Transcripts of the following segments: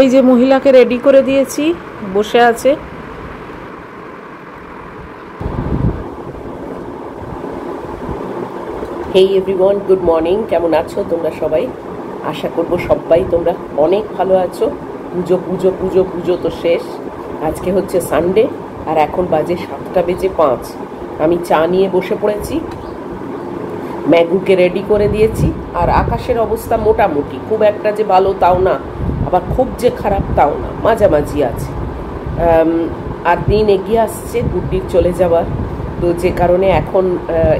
এই যে মহিলাকে রেডি করে দিয়েছি, বসে আছে। হেই এভরিওয়ান, গুড মর্নিং। কেমন আছো তোমরা সবাই? আশা করব সবাই তোমরা অনেক ভালো আছো। পুজো পুজো পুজো পুজো তো শেষ। আজকে হচ্ছে সানডে আর এখন বাজে 7:05। আমি চা নিয়ে বসে পড়েছি, ম্যাগুকে রেডি করে দিয়েছি। আর আকাশের অবস্থা মোটামুটি, খুব একটা যে ভালো তাও না, আবার খুব যে খারাপ তাও না, মাঝামাঝি আছে। আর দিন এগিয়ে আসছে গুড্ডির চলে যাওয়ার, তো যে কারণে এখন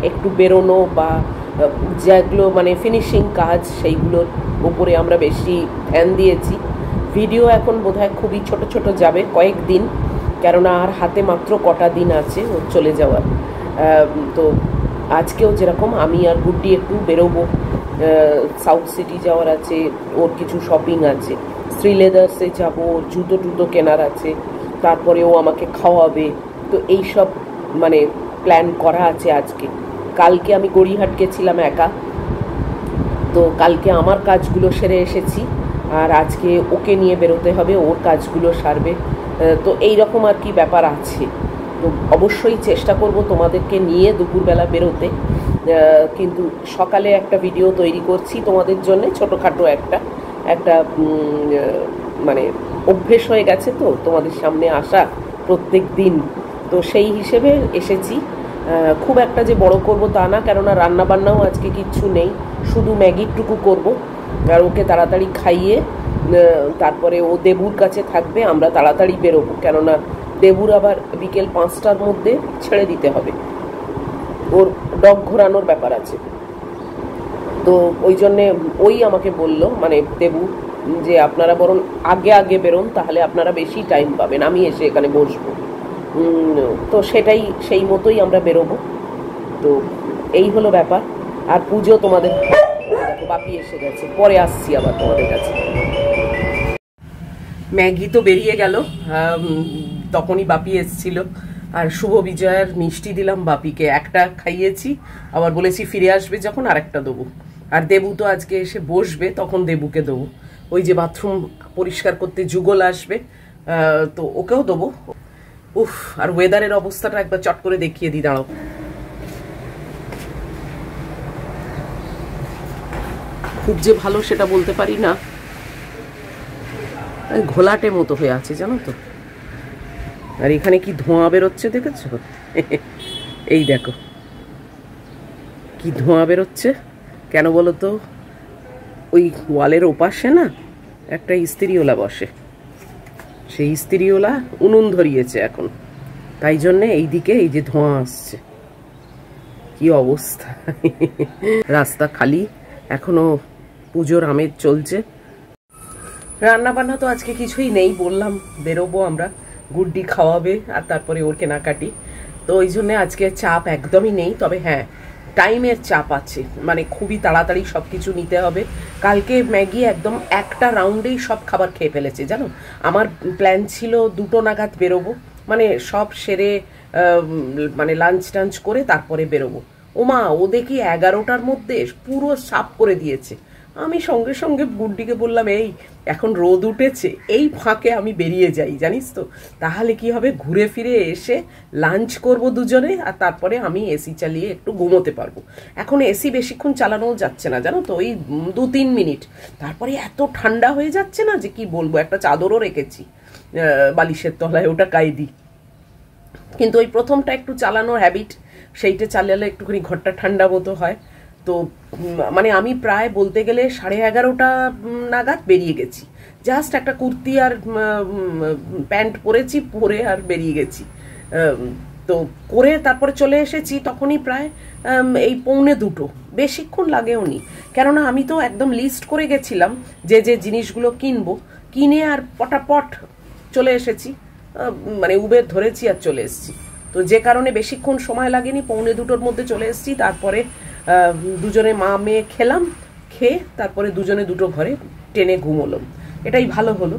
একটু বেরোনো বা যেগুলো মানে ফিনিশিং কাজ সেইগুলোর উপরে আমরা বেশি ধ্যান দিয়েছি। ভিডিও এখন বোধহয় খুবই ছোট ছোট যাবে কয়েকদিন, কেননা আর হাতে মাত্র কটা দিন আছে ওর চলে যাওয়ার। তো আজকেও যেরকম আমি আর গুড্ডি একটু বেরোবো, সাউথ সিটি যাওয়ার আছে, ওর কিছু শপিং আছে, শ্রীলেদার্সে যাবো, ওর জুতো টুতো কেনার আছে, তারপরে ও আমাকে খাওয়াবে। তো এই সব মানে প্ল্যান করা আছে আজকে। কালকে আমি গড়িয়াহাট গেছিলাম একা, তো কালকে আমার কাজগুলো সেরে এসেছি, আর আজকে ওকে নিয়ে বেরোতে হবে, ওর কাজগুলো সারবে। তো এই রকম আর কি ব্যাপার আছে। তো অবশ্যই চেষ্টা করব তোমাদেরকে নিয়ে দুপুরবেলা বেরোতে, কিন্তু সকালে একটা ভিডিও তৈরি করছি তোমাদের জন্য, ছোটোখাটো একটা মানে অভ্যেস হয়ে গেছে তো তোমাদের সামনে আসা প্রত্যেক দিন। তো সেই হিসেবে এসেছি। খুব একটা যে বড় করব তা না, কেননা রান্নাবান্নাও আজকে কিচ্ছু নেই, শুধু ম্যাগিটুকু করব। আর ওকে তাড়াতাড়ি খাইয়ে তারপরে ও দেবুর কাছে থাকবে, আমরা তাড়াতাড়ি বেরোবো, কেননা দেবুর আবার বিকেল 5টার মধ্যে ছেড়ে দিতে হবে, ওর ডগ ঘোরানোর ব্যাপার আছে। তো ওই জন্যে ওই আমাকে বলল, মানে দেবু, যে আপনারা বরং আগে আগে বেরোন, তাহলে আপনারা বেশি টাইম পাবেন, আমি এসে এখানে বসবো। তো সেটাই, সেই মতোই আমরা বেরোবো। তো এই হলো ব্যাপার। আর পুজো তোমাদের বাপি এসে গেছে, পরে আসছি আবার তোমাদের কাছে। ম্যাগি তো বেরিয়ে গেল, তখনই বাপি এসছিল। আর শুভ বিজয়ের মিষ্টি দিলাম বাপিকে, একটা খাইয়েছি, আবার বলেছি ফিরে আসবে যখন আরেকটা দেবো। আর দেবু তো আজকে এসে বসবে, তখন দেবুকে দেবো। ওই যে বাথরুম পরিষ্কার করতে যুগল আসবে, তো ওকেও দেবো। উফ, আর ওয়েদারের অবস্থাটা একবার চট করে দেখিয়ে দিই, দাঁড়াও। খুব যে ভালো সেটা বলতে পারি না, ঘোলাটে মতো হয়ে আছে জানো তো। আর এখানে কি ধোঁয়া বেরোচ্ছে দেখেছো? এই দেখো কি ধোঁয়া বেরোচ্ছে। কেন বলো তো? ওই ওয়ালের ওপাশে না একটা ইস্ত্রিওলা বসে, সেই ইস্ত্রিওলা উনুন ধরিয়েছে এখন, তাই জন্যে এইদিকে এই যে ধোঁয়া আসছে। কি অবস্থা! রাস্তা খালি, এখনো পুজোর আমেজ চলছে। রান্না বান্না তো আজকে কিছুই নেই, বললাম বেরোবো আমরা, গুড্ডি খাওয়াবে আর তারপরে ওর কেনাকাটি। তো ওই জন্যে আজকে চাপ একদমই নেই, তবে হ্যাঁ টাইমের চাপ আছে, মানে খুবই তাড়াতাড়ি সব কিছু নিতে হবে। কালকে ম্যাগি একদম একটা রাউন্ডেই সব খাবার খেয়ে ফেলেছে জানো। আমার প্ল্যান ছিল 2টো নাগাদ বেরোবো, মানে সব সেরে মানে লাঞ্চ টাঞ্চ করে তারপরে বেরোবো। ওমা, ও দেখি 11টার মধ্যে পুরো সাফ করে দিয়েছে। আমি সঙ্গে সঙ্গে গুড্ডিকে বললাম, এই এখন রোদ উঠেছে, এই ফাঁকে আমি বেরিয়ে যাই, জানিস তো, তাহলে কি হবে, ঘুরে ফিরে এসে লাঞ্চ করব দুজনে, আর তারপরে আমি এসি চালিয়ে একটু ঘুমোতে পারবো। এখন এসি বেশিক্ষণ চালানোও যাচ্ছে না জানো তো, ওই 2-3 মিনিট, তারপরে এত ঠান্ডা হয়ে যাচ্ছে না যে কি বলবো। একটা চাদরও রেখেছি বালিশের তলায়, ওটা গায়ে দিই। কিন্তু ওই প্রথমটা একটু চালানোর হ্যাবিট, সেইটা চালালে একটুখানি ঘরটা ঠান্ডা মতো হয়। তো মানে আমি প্রায় বলতে গেলে 11:30 নাগাদ বেরিয়ে গেছি, জাস্ট একটা কুর্তি আর প্যান্ট পরেছি, পরে আর বেরিয়ে গেছি। তো করে তারপরে চলে এসেছি, তখনই প্রায় এই 1:45, বেশিক্ষণ লাগেও নি, কেননা আমি তো একদম লিস্ট করে গেছিলাম যে যে জিনিসগুলো কিনবো, কিনে আর পটাপট চলে এসেছি, মানে উবের ধরেছি আর চলে এসেছি। তো যে কারণে বেশিক্ষণ সময় লাগেনি, 1:45-র মধ্যে চলে এসেছি। তারপরে দুজনে মা মেয়ে খেলাম, খেয়ে তারপরে দুজনে দুটো ঘরে টেনে ঘুমোলাম, এটাই ভালো হলো।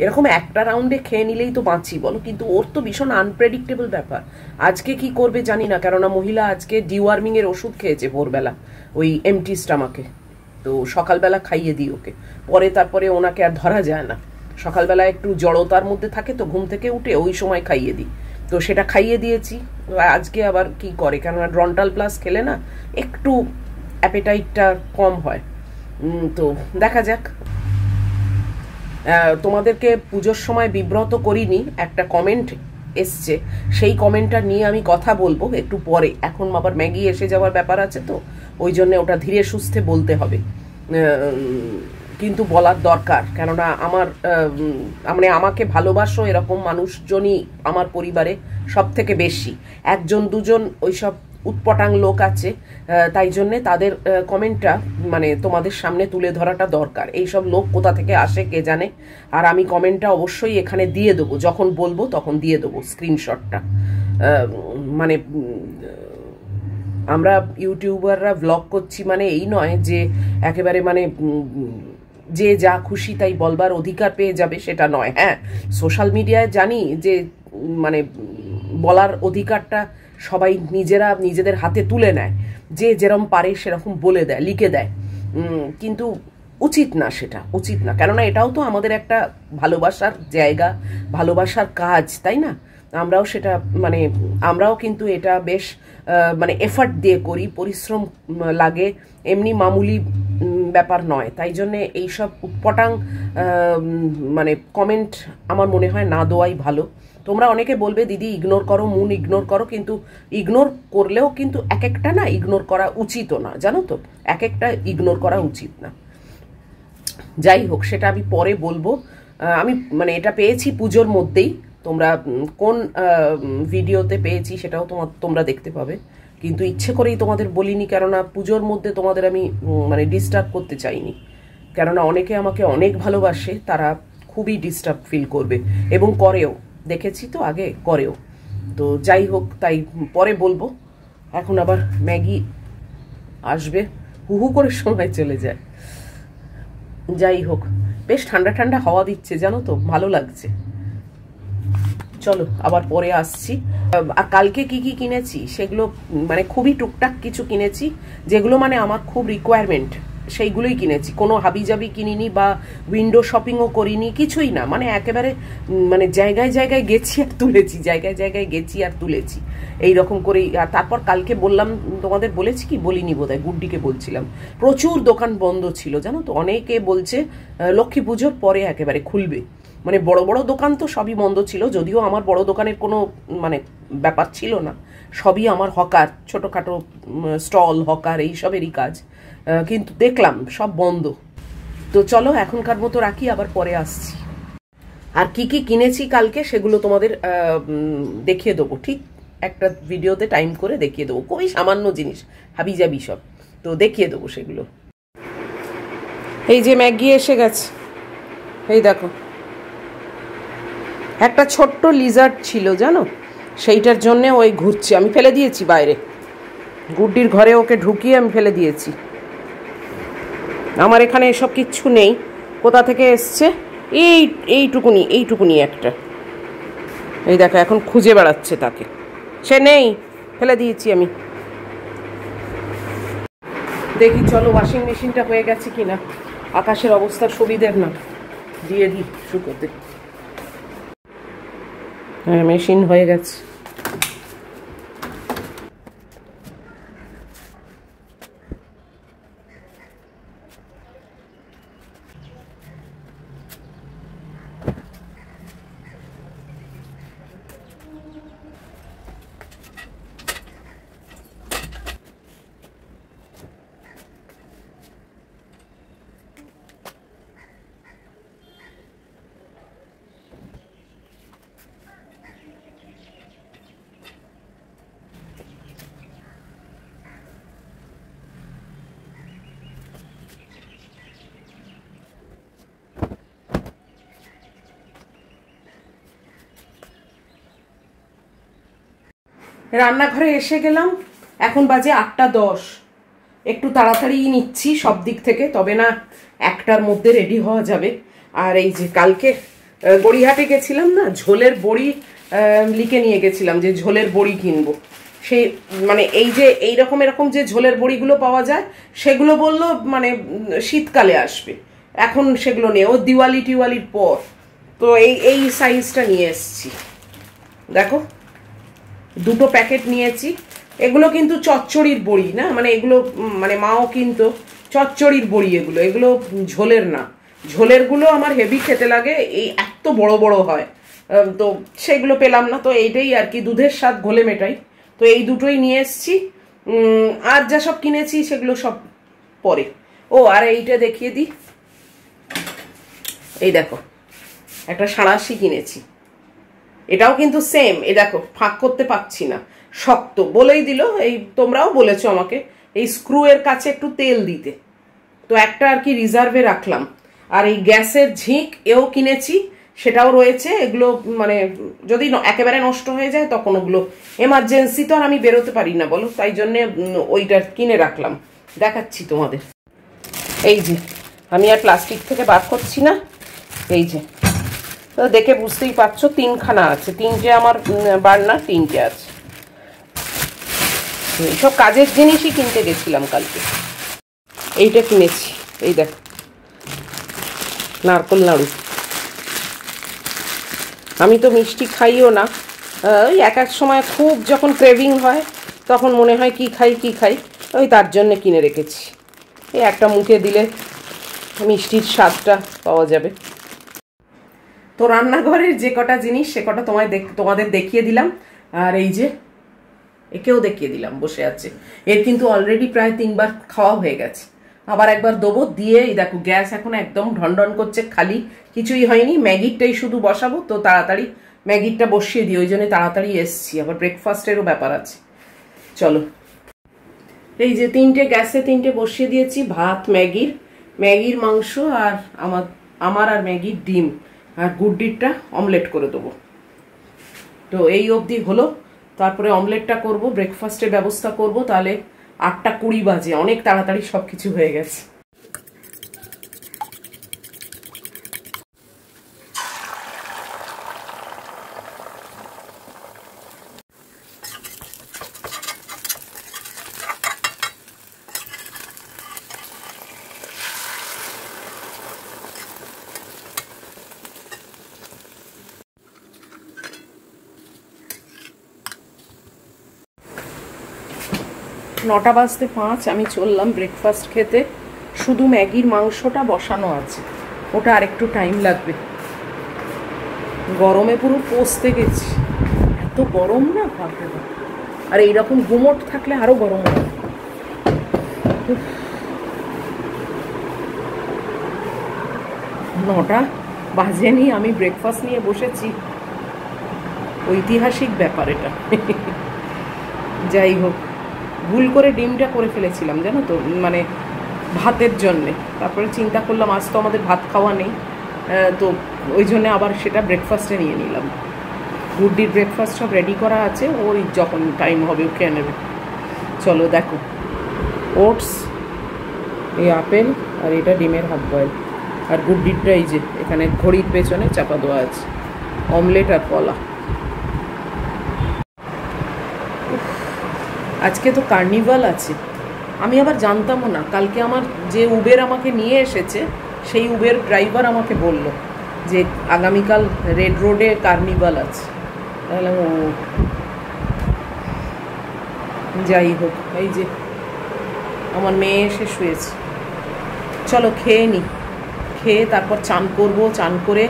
এরকম একটা রাউন্ডে খেয়ে নিলেই তো বাঁচি বলো, কিন্তু ওর তো ভীষণ আনপ্রেডিক্টেবল ব্যাপার। আজকে কি করবে জানি না, কেননা মহিলা আজকে ডিওয়ার্মিং এর ওষুধ খেয়েছে ভোরবেলা, ওই এমটি স্টামাকে। তো সকালবেলা খাইয়ে দিই ওকে, পরে তারপরে ওনাকে আর ধরা যায় না। সকালবেলা একটু জড়তার মধ্যে থাকে, তো ঘুম থেকে উঠে ওই সময় খাইয়ে দিই। তো সেটা খাইয়ে দিয়েছি। আজকে আবার কি করে, কেননা ড্রন্টাল প্লাস খেলে না একটু অ্যাপেটাইটটা কম হয়। তো দেখা যাক। তোমাদেরকে পুজোর সময় বিব্রত করিনি, একটা কমেন্ট এসছে, সেই কমেন্টটা নিয়ে আমি কথা বলবো একটু পরে। এখন আবার ম্যাগি এসে যাওয়ার ব্যাপার আছে, তো ওই জন্য ওটা ধীরে সুস্থে বলতে হবে, কিন্তু বলার দরকার। কেননা আমার মানে আমাকে ভালোবাসো এরকম মানুষজনই আমার পরিবারে সব থেকে বেশি। একজন দুজন ওইসব উৎপটাং লোক আছে, তাই জন্যে তাদের কমেন্টটা মানে তোমাদের সামনে তুলে ধরাটা দরকার। এইসব লোক কোথা থেকে আসে কে জানে। আর আমি কমেন্টটা অবশ্যই এখানে দিয়ে দেবো, যখন বলবো তখন দিয়ে দেবো স্ক্রিনশটটা। মানে আমরা ইউটিউবাররা ব্লগ করছি মানে এই নয় যে একেবারে মানে যে যা খুশি তাই বলবার অধিকার পেয়ে যাবে, সেটা নয়। হ্যাঁ, সোশ্যাল মিডিয়ায় জানি যে মানে বলার অধিকারটা সবাই নিজেদের হাতে তুলে নেয়, যে যেরকম পারে সেরকম বলে দেয়, লিখে দেয়, কিন্তু উচিত না, সেটা উচিত না। কেননা এটাও তো আমাদের একটা ভালোবাসার জায়গা, ভালোবাসার কাজ, তাই না? আমরাও সেটা মানে আমরাও কিন্তু এটা বেশ মানে এফার্ট দিয়ে করি, পরিশ্রম লাগে, এমনি মামুলি ব্যাপার নয়। তাই জন্যে এইসব উৎপটাং মানে কমেন্ট আমার মনে হয় না দেওয়াই ভালো। তোমরা অনেকে বলবে দিদি ইগনোর করো, মুন ইগনোর করো, কিন্তু ইগনোর করলেও কিন্তু এক একটা না ইগনোর করা উচিতও না, জানো তো, এক একটা ইগনোর করা উচিত না। যাই হোক, সেটা আমি পরে বলবো। আমি মানে এটা পেয়েছি পুজোর মধ্যেই, তোমরা কোন ভিডিওতে পেয়েছি সেটাও তোমরা দেখতে পাবে, কিন্তু ইচ্ছে করেই তোমাদের বলিনি, কেননা পুজোর মধ্যে তোমাদের আমি মানে ডিস্টার্ব করতে চাইনি। কেননা অনেকে আমাকে অনেক ভালোবাসে, তারা খুবই ডিস্টার্ব ফিল করবে এবং করেও, দেখেছি তো আগে করেও। তো যাই হোক, তাই পরে বলবো। এখন আবার ম্যাগি আসবে, হুহু করে সময় চলে যায়। যাই হোক, বেশ ঠান্ডা ঠান্ডা হাওয়া দিচ্ছে, জানো তো, ভালো লাগছে। চলো আবার পরে আসছি। আর কালকে কি কি কিনেছি সেগুলো মানে খুবই টুকটাক কিছু কিনেছি, যেগুলো মানে আমার খুব রিকোয়ারমেন্ট, সেইগুলোই কিনেছি। কোনো হাবিজাবি কিনিনি বা উইন্ডো শপিংও করিনি, কিছুই না। মানে একেবারে মানে জায়গায় জায়গায় গেছি আর তুলেছি, জায়গায় জায়গায় গেছি আর তুলেছি, এইরকম করেই। আর তারপর কালকে বললাম, তোমাদের বলেছি কি বলিনি বোধহয়, গুড্ডিকে বলছিলাম, প্রচুর দোকান বন্ধ ছিল, জানো তো। অনেকে বলছে লক্ষ্মী পুজোর পরে একেবারে খুলবে, মানে বড় বড় দোকান তো সবই বন্ধ ছিল। যদিও আমার বড় দোকানের কোনো মানে ব্যাপার ছিল না, সবই আমার হকার, ছোটোখাটো স্টল হকার এইসবেরই কাজ, কিন্তু দেখলাম সব বন্ধ। তো চলো এখনকার মতো রাখি, আবার পরে আসছি। আর কি কি কিনেছি কালকে সেগুলো তোমাদের দেখিয়ে দেবো, ঠিক একটা ভিডিওতে টাইম করে দেখিয়ে দেবো। খুবই সামান্য জিনিস, হাবিজাবি সব, তো দেখিয়ে দেবো সেগুলো। এই যে ম্যাগি এসে গেছে, এই দেখো। একটা ছোট্ট লিজার্ড ছিল, জানো, সেইটার জন্যে ওই ঘুরছে। আমি ফেলে দিয়েছি বাইরে, গুড্ডির ঘরে ওকে ঢুকিয়ে আমি ফেলে দিয়েছি। আমার এখানে এসব কিচ্ছু নেই, কোথা থেকে এসছে এইটুকুনি একটা। এই দেখো এখন খুঁজে বেড়াচ্ছে তাকে, সে নেই, ফেলে দিয়েছি আমি। দেখি চলো ওয়াশিং মেশিনটা হয়ে গেছে কিনা, আকাশের অবস্থা সুবিধের না, দিয়ে দিই শুকোতে। হ্যাঁ, মেশিন হয়ে গেছে। রান্নাঘরে এসে গেলাম, এখন বাজে 8:10। একটু তাড়াতাড়ি নিচ্ছি সব দিক থেকে, তবে না 1টার মধ্যে রেডি হওয়া যাবে। আর এই যে কালকে গড়িয়াহাটে গেছিলাম না, ঝোলের বড়ি লিখে নিয়ে গেছিলাম যে ঝোলের বড়ি কিনবো। সেই মানে এই যে এইরকম এরকম যে ঝোলের বড়িগুলো পাওয়া যায়, সেগুলো বললো মানে শীতকালে আসবে, এখন সেগুলো নেই, ও দিওয়ালির পর। তো এই সাইজটা নিয়ে এসেছি, দেখো দুটো প্যাকেট নিয়েছি। এগুলো কিন্তু চচ্চড়ির বড়ি না, মানে এগুলো মানে মাও কিন্তু চচ্চড়ির বড়ি, এগুলো ঝোলের না। ঝোলেরগুলো আমার হেভি খেতে লাগে, এই এত বড় বড় হয়, তো সেগুলো পেলাম না, তো এইটাই আর কি, দুধের স্বাদ ঘোলে মেটাই। তো এই দুটোই নিয়ে এসছি। আর যা সব কিনেছি সেগুলো সব পরে। ও আর এইটা দেখিয়ে দিই, এই দেখো একটা সাঁড়াশি কিনেছি, এটাও কিন্তু সেম। এই দেখো ফাঁক করতে পারছি না, শক্ত, বলেই দিল, এই তোমরাও বলেছো আমাকে এই স্ক্রু এর কাছে একটু তেল দিতে, তো একটা আর কি রিজার্ভে রাখলাম। আর এই গ্যাসের ঝিঁক এও কিনেছি, সেটাও রয়েছে। এগুলো মানে যদি একেবারে নষ্ট হয়ে যায় তখন ওগুলো এমার্জেন্সি, তো আর আমি বেরোতে পারি না বলো, তাই জন্যে ওইটা কিনে রাখলাম, দেখাচ্ছি তোমাদের। এই যে আমি আর প্লাস্টিক থেকে বার করছি না, এই যে দেখে বুঝতেই পারছো তিনখানা আছে, তিনটে আমার বার্নার, তিনটে আছে। এইসব কাজের জিনিসই কিনতে গেছিলাম কালকে। এইটা কিনেছি, এই দেখো নারকোল নাড়ু। আমি তো মিষ্টি খাইও না, ওই এক এক সময় খুব যখন ক্রেভিং হয় তখন মনে হয় কি খাই, ওই তার জন্য কিনে রেখেছি। এই একটা মুখে দিলে মিষ্টির স্বাদটা পাওয়া যাবে। তো রান্নাঘরের যে কটা জিনিস সে কটা তোমাদের দেখিয়ে দিলাম। আর এই যে একেও দেখিয়ে দিলাম, বসে আছে। এর কিন্তু অলরেডি প্রায় 3 বার খাওয়া হয়ে গেছে, আবার একবার দেবো। দিয়ে এই দেখো গ্যাস এখন একদম ঢনঢন করছে, খালি, কিছুই হয়নি। ম্যাগিটাই শুধু বসাবো, তো তাড়াতাড়ি ম্যাগিটা বসিয়ে দিই, ওই জন্য তাড়াতাড়ি এসছি। আবার ব্রেকফাস্টেরও ব্যাপার আছে, চলো। এই যে গ্যাসে 3টে বসিয়ে দিয়েছি, ভাত, ম্যাগির মাংস, আর আমার আর ম্যাগির ডিম, আর গুড্ডিরটা অমলেট করে দেবো। তো এই অবধি হলো, তারপরে অমলেটটা করব, ব্রেকফাস্টের ব্যবস্থা করব। তাহলে 8:20 বাজে, অনেক তাড়াতাড়ি সবকিছু হয়ে গেছে। নটা বাজতে 5 আমি চললাম ব্রেকফাস্ট খেতে। শুধু ম্যাগির মাংসটা বসানো আছে, ওটা আরেকটু টাইম লাগবে। গরমে পুরো পচতে গেছি, এত গরম না ভাবতে পারো। আর এইরকম গুমট থাকলে আরো গরম হবে। 9টা বাজেনি, আমি ব্রেকফাস্ট নিয়ে বসেছি। ঐতিহাসিক ব্যাপার এটা। যাই হোক, ভুল করে ডিমটা করে ফেলেছিলাম জানো তো, মানে ভাতের জন্যে। তারপরে চিন্তা করলাম আজ তো আমাদের ভাত খাওয়া নেই, তো ওই জন্যে আবার সেটা ব্রেকফাস্টে নিয়ে নিলাম। গুড্ডির ব্রেকফাস্ট সব রেডি করা আছে, ওর যখন টাইম হবে ও খেয়ে নেবে। চলো দেখো, ওটস, এই আপেল, আর এটা ডিমের হাফ বয়েল, আর গুড্ডিরটা এই যে এখানে ঘড়ির পেছনে চাপা দেওয়া আছে, অমলেট আর কলা। আজকে তো কার্নিভাল আছে, আমি আবার জানতামও না। কালকে আমার যে উবের আমাকে নিয়ে এসেছে, সেই উবের ড্রাইভার আমাকে বলল যে আগামীকাল রেড রোডে কার্নিভাল আছে। তাহলে ও, যাই হোক, এই যে আমার মেয়ে এসে শুয়েছে। চলো খেয়ে নিই, খেয়ে তারপর চান করব, চান করে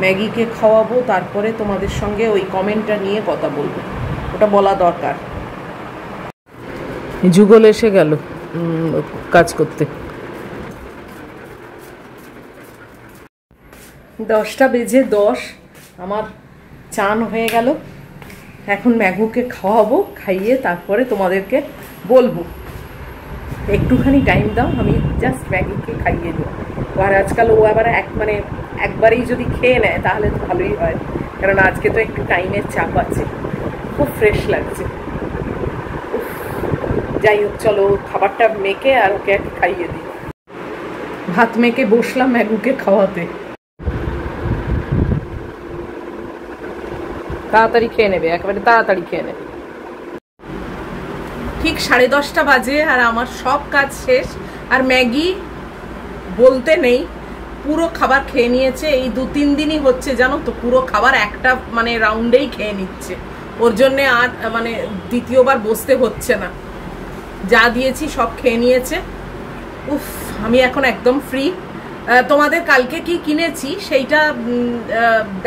ম্যাগিকে খাওয়াবো, তারপরে তোমাদের সঙ্গে ওই কমেন্টটা নিয়ে কথা বলবো, ওটা বলা দরকার। যুগল এসে গেল কাজ করতে। 10টা বেজে 10, আমার চান হয়ে গেল। এখন ম্যাগুকে খাওয়াবো, খাইয়ে তারপরে তোমাদেরকে বলবো। একটুখানি টাইম দাও, আমি জাস্ট ম্যাগিকে খাইয়ে দিই। আর আজকাল ও আবার একবারেই যদি খেয়ে নেয় তাহলে তো ভালোই হয়, কারণ আজকে তো একটু টাইমের চাপ আছে। খুব ফ্রেশ লাগছে। যাই হোক, চলো খাবারটা মেখে আর ওকে খাইয়ে দিই। ভাত মেখে বসলাম ম্যাগুকে খাওয়াতে। তাড়াতাড়ি খেয়ে নেবে, একেবারে তাড়াতাড়ি খেয়ে নেবে। ঠিক 10:30 বাজে, আর আমার সব কাজ শেষ। আর ম্যাগি বলতে নেই, পুরো খাবার খেয়ে নিয়েছে। এই 2-3 দিনই হচ্ছে জানো তো, পুরো খাবার একটা মানে রাউন্ডেই খেয়ে নিচ্ছে। ওর জন্য আর মানে দ্বিতীয়বার বসতে হচ্ছে না, যা দিয়েছি সব খেয়ে নিয়েছে। উফ, আমি এখন একদম ফ্রি। তোমাদের কালকে কি কিনেছি সেইটা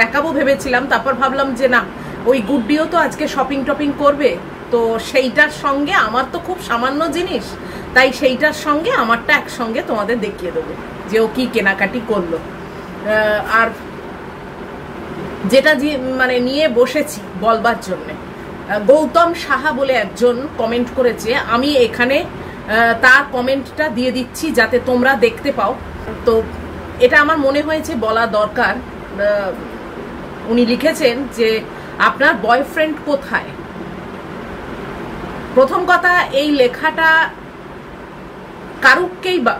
দেখাবো ভেবেছিলাম, তারপর ভাবলাম যে না, ওই গুড্ডিও তো আজকে শপিং টপিং করবে, তো সেইটার সঙ্গে আমার তো খুব সামান্য জিনিস, তাই সেইটার সঙ্গে আমারটা একসঙ্গে তোমাদের দেখিয়ে দেবো যে ও কি কেনাকাটি করলো। আর যেটা মানে নিয়ে বসেছি বলবার জন্যে, গৌতম সাহা বলে একজন কমেন্ট করেছে, আমি এখানে তার কমেন্টটা দিয়ে দিচ্ছি যাতে তোমরা দেখতে পাও। তো এটা আমার মনে হয়েছে বলা দরকার। উনি লিখেছেন যে আপনার বয়ফ্রেন্ড কোথায়। প্রথম কথা, এই লেখাটা কারুককেই বা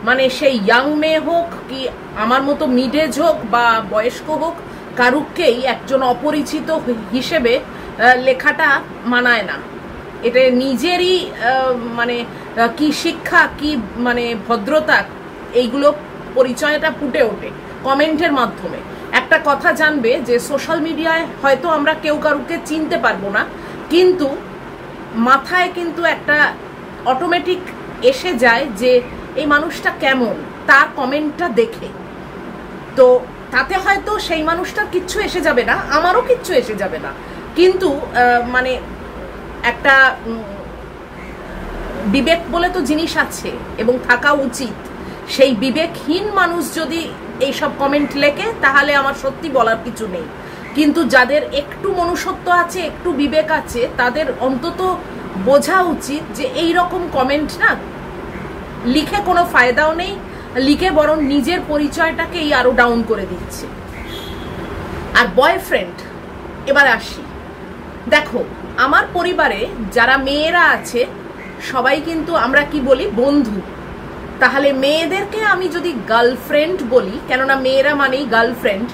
মানে সেই ইয়াং মেয়ে হোক কি আমার মতো মিড এজ হোক বা বয়স্ক হোক, কারুককেই একজন অপরিচিত হিসেবে লেখাটা মানায় না। এটা নিজেরই মানে কি শিক্ষা, কি মানে ভদ্রতা, এইগুলো পরিচয়টা ফুটে ওঠে কমেন্টের মাধ্যমে। একটা কথা জানবে যে সোশ্যাল মিডিয়ায় হয়তো আমরা কেউ কারুকে চিনতে পারবো না, কিন্তু মাথায় কিন্তু একটা অটোমেটিক এসে যায় যে এই মানুষটা কেমন, তার কমেন্টটা দেখে। তো তাতে হয়তো সেই মানুষটার কিচ্ছু এসে যাবে না, আমারও কিচ্ছু এসে যাবে না, কিন্তু মানে একটা বিবেক বলে তো জিনিস আছে এবং থাকা উচিত। সেই বিবেকহীন মানুষ যদি এইসব কমেন্ট লেখে তাহলে আমার সত্যি বলার কিছু নেই, কিন্তু যাদের একটু মনুষ্যত্ব আছে, একটু বিবেক আছে, তাদের অন্তত বোঝা উচিত যে এই রকম কমেন্ট না লিখে কোনো ফায়দাও নেই, লিখে বরং নিজের পরিচয়টাকেই আরো ডাউন করে দিচ্ছে। আর বয়ফ্রেন্ড, এবার আসি। দেখো, আমার পরিবারে যারা মেয়েরা আছে সবাই কিন্তু আমরা কি বলি, বন্ধু। তাহলে মেয়েদেরকে আমি যদি গার্লফ্রেন্ড বলি, কেননা মেয়েরা মানেই গার্লফ্রেন্ড,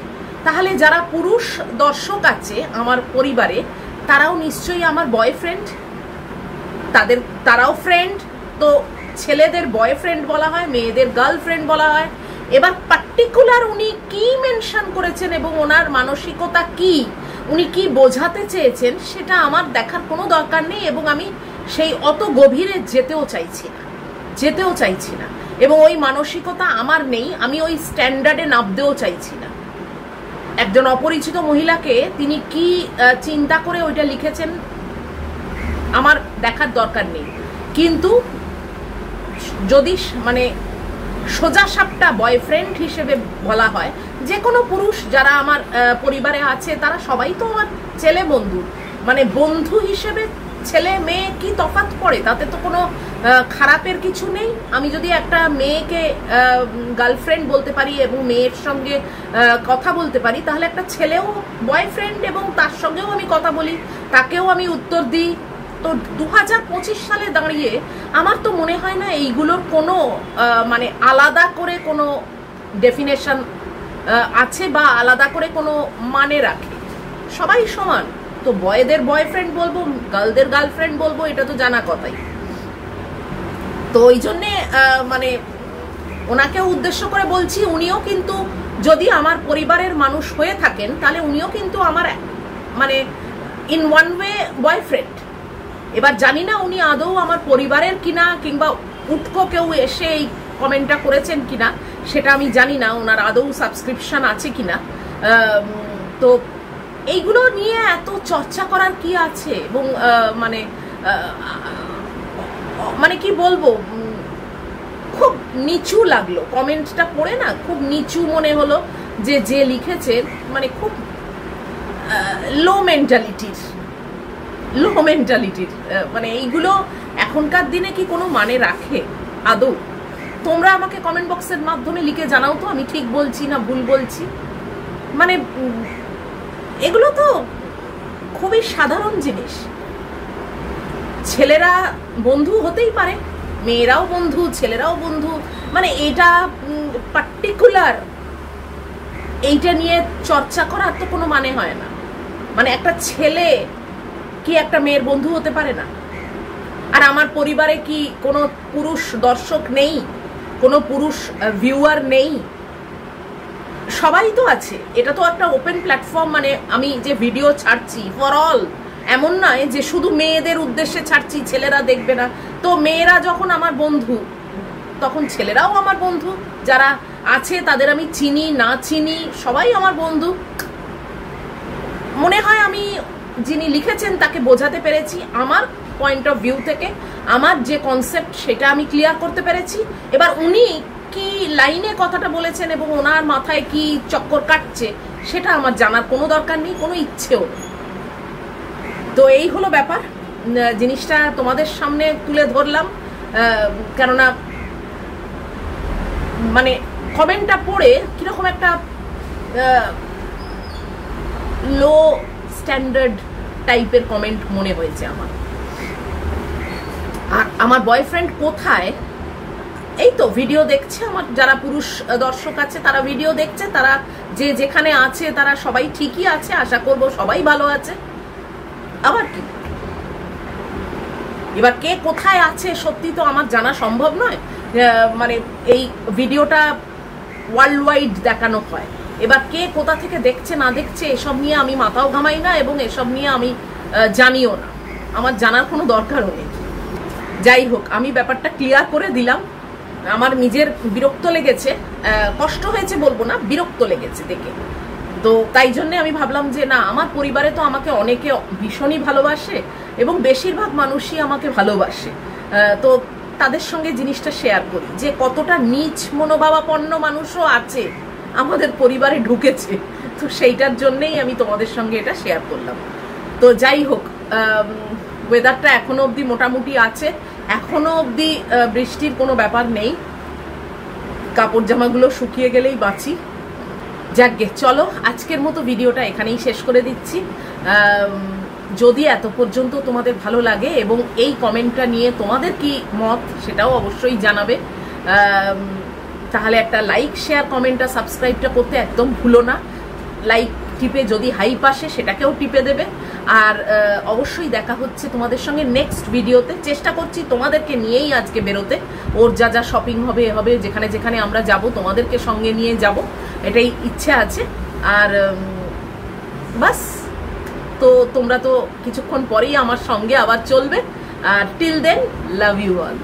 তাহলে যারা পুরুষ দর্শক আছে আমার পরিবারে তারাও নিশ্চয়ই আমার বয়ফ্রেন্ড, তারাও ফ্রেন্ড। তো ছেলেদের বয়ফ্রেন্ড বলা হয়, মেয়েদের গার্লফ্রেন্ড বলা হয়। এবার পার্টিকুলার উনি কি মেনশন করেছেন এবং ওনার মানসিকতা কি, উনি কি বোঝাতে চেয়েছেন সেটা আমার দেখার কোনো দরকার নেই, এবং আমি সেই অত গভীরে যেতেও চাইছি না, এবং ওই মানসিকতা আমার নেই, আমি ওই স্ট্যান্ডার্ডে নামতেও চাইছি না। একজন অপরিচিত মহিলাকে তিনি কি চিন্তা করে ওইটা লিখেছেন আমার দেখার দরকার নেই, কিন্তু যদি মানে সোজা সাপটা বয়ফ্রেন্ড হিসেবে বলা হয়, যে কোনো পুরুষ যারা আমার পরিবারে আছে তারা সবাই তো আমার ছেলে বন্ধু, মানে বন্ধু হিসেবে ছেলে মেয়ে কি তফাৎ পড়ে, তাতে তো কোনো খারাপের কিছু নেই। আমি যদি একটা মেয়েকে গার্লফ্রেন্ড বলতে পারি এবং মেয়ের সঙ্গে কথা বলতে পারি, তাহলে একটা ছেলেও বয়ফ্রেন্ড এবং তার সঙ্গেও আমি কথা বলি, তাকেও আমি উত্তর দিই। তো 2025 সালে দাঁড়িয়ে আমার তো মনে হয় না এইগুলোর কোনো মানে আলাদা করে কোনো ডেফিনেশন আছে বা আলাদা করে কোনো মানে রাখে, সবাই সমান। তো বয়েদের বয়ফ্রেন্ড বলবো, গার্লদের গার্লফ্রেন্ড বলবো, এটা তো জানা কথাই। তো ওই জন্যে মানে ওনাকেও উদ্দেশ্য করে বলছি, উনিও কিন্তু যদি আমার পরিবারের মানুষ হয়ে থাকেন তাহলে উনিও কিন্তু আমার মানে ইন ওয়ান ওয়ে বয়ফ্রেন্ড। এবার জানি না উনি আদৌ আমার পরিবারের কিনা, কিংবা উটকো কেউ এসে এই কমেন্টটা করেছেন কিনা সেটা আমি জানি না, ওনার আদৌ সাবস্ক্রিপশন আছে কিনা। তো এইগুলো নিয়ে এত চর্চা করার কি আছে, এবং মানে মানে কি বলবো, খুব নিচু লাগলো কমেন্টটা পড়ে না, খুব নিচু মনে হলো যে লিখেছেন মানে খুব লো মেন্টালিটির মানে এইগুলো এখনকার দিনে কি কোনো মানে রাখে আদৌ? তোমরা আমাকে কমেন্ট বক্সের মাধ্যমে লিখে জানাও তো আমি ঠিক বলছি না ভুল বলছি। মানে এগুলো তো খুবই সাধারণ জিনিস। ছেলেরা বন্ধু হতেই পারে, মেয়েরাও বন্ধু, ছেলেরাও বন্ধু, মানে এটা পার্টিকুলার এইটা নিয়ে চর্চা করার তো কোনো মানে হয় না। মানে একটা ছেলে কি একটা মেয়ের বন্ধু হতে পারে না? আর আমার পরিবারে কি কোনো পুরুষ দর্শক নেই, কোনো পুরুষ ভিউয়ার নেই? সবাই তো আছে, এটা তো একটা ওপেন প্ল্যাটফর্ম, মানে আমি যে ভিডিও ছাড়ছি ফর অল, এমন নয় যে শুধু মেয়েদের উদ্দেশ্যে ছাড়ছি, ছেলেরা দেখবে না। তো মেয়েরা যখন আমার বন্ধু, তখন ছেলেরাও আমার বন্ধু, যারা আছে তাদের আমি চিনি না চিনি সবাই আমার বন্ধু। মনে হয় আমি যিনি লিখেছেন তাকে বোঝাতে পেরেছি, আমার পয়েন্ট অফ ভিউ থেকে আমার যে কনসেপ্ট সেটা আমি ক্লিয়ার করতে পেরেছি। এবার উনি কি লাইনে কথাটা বলেছেন এবং ওনার মাথায় কি চক্কর কাটছে সেটা আমার জানার কোনো দরকার নেই, কোনো ইচ্ছেও নেই। তো এই হলো ব্যাপার, জিনিসটা তোমাদের সামনে তুলে ধরলাম। কেননা মানে কমেন্টটা পড়ে কিরকম একটা লো স্ট্যান্ডার্ড টাইপের কমেন্ট মনে হয়েছে আমার। আর আমার বয়ফ্রেন্ড কোথায়, এই তো ভিডিও দেখছে, আমার যারা পুরুষ দর্শক আছে তারা ভিডিও দেখছে, তারা যে যেখানে আছে তারা সবাই ঠিকই আছে, আশা করব সবাই ভালো আছে। আবার কি, এবার কে কোথায় আছে সত্যি তো আমার জানা সম্ভব নয়, মানে এই ভিডিওটা ওয়ার্ল্ড ওয়াইড দেখানো হয়। এবার কে কোথা থেকে দেখছে না দেখছে এসব নিয়ে আমি মাথাও ঘামাই না, এবং এসব নিয়ে আমি জানিও না, আমার জানার কোনো দরকারও নেই। যাই হোক, আমি ব্যাপারটা ক্লিয়ার করে দিলাম। আমার নিজের বিরক্ত লেগেছে, কষ্ট হয়েছে বলবো না, বিরক্ত লেগেছে দেখে। তো তাই জন্যে আমি ভাবলাম যে না, আমার পরিবারে তো আমাকে অনেকে ভীষণই ভালোবাসে এবং বেশিরভাগ মানুষই আমাকে ভালোবাসে, তো তাদের সঙ্গে জিনিসটা শেয়ার করি যে কতটা নীচ মনোভাবাপন্ন মানুষও আছে আমাদের পরিবারে ঢুকেছে। তো সেইটার জন্যেই আমি তোমাদের সঙ্গে এটা শেয়ার করলাম। তো যাই হোক, ওয়েদারটা এখনো অবধি মোটামুটি আছে, এখনো অবধি বৃষ্টির কোনো ব্যাপার নেই, কাপড় জামাগুলো শুকিয়ে গেলেই বাঁচি। যাকগে, চলো আজকের মতো ভিডিওটা এখানেই শেষ করে দিচ্ছি। যদি এত পর্যন্ত তোমাদের ভালো লাগে এবং এই কমেন্টটা নিয়ে তোমাদের কি মত সেটাও অবশ্যই জানাবে, তাহলে একটা লাইক, শেয়ার, কমেন্টটা, সাবস্ক্রাইবটা করতে একদম ভুলো না। লাইক টিপে যদি হাইপ আসে সেটাকেও টিপে দেবে। আর অবশ্যই দেখা হচ্ছে তোমাদের সঙ্গে নেক্সট ভিডিওতে। চেষ্টা করছি তোমাদেরকে নিয়েই আজকে বেরোতে, ওর যা যা শপিং হবে হবে, যেখানে যেখানে আমরা যাব তোমাদেরকে সঙ্গে নিয়ে যাব, এটাই ইচ্ছে আছে। আর বাস, তো তোমরা তো কিছুক্ষণ পরেই আমার সঙ্গে আবার চলবে। আর till then, love you all.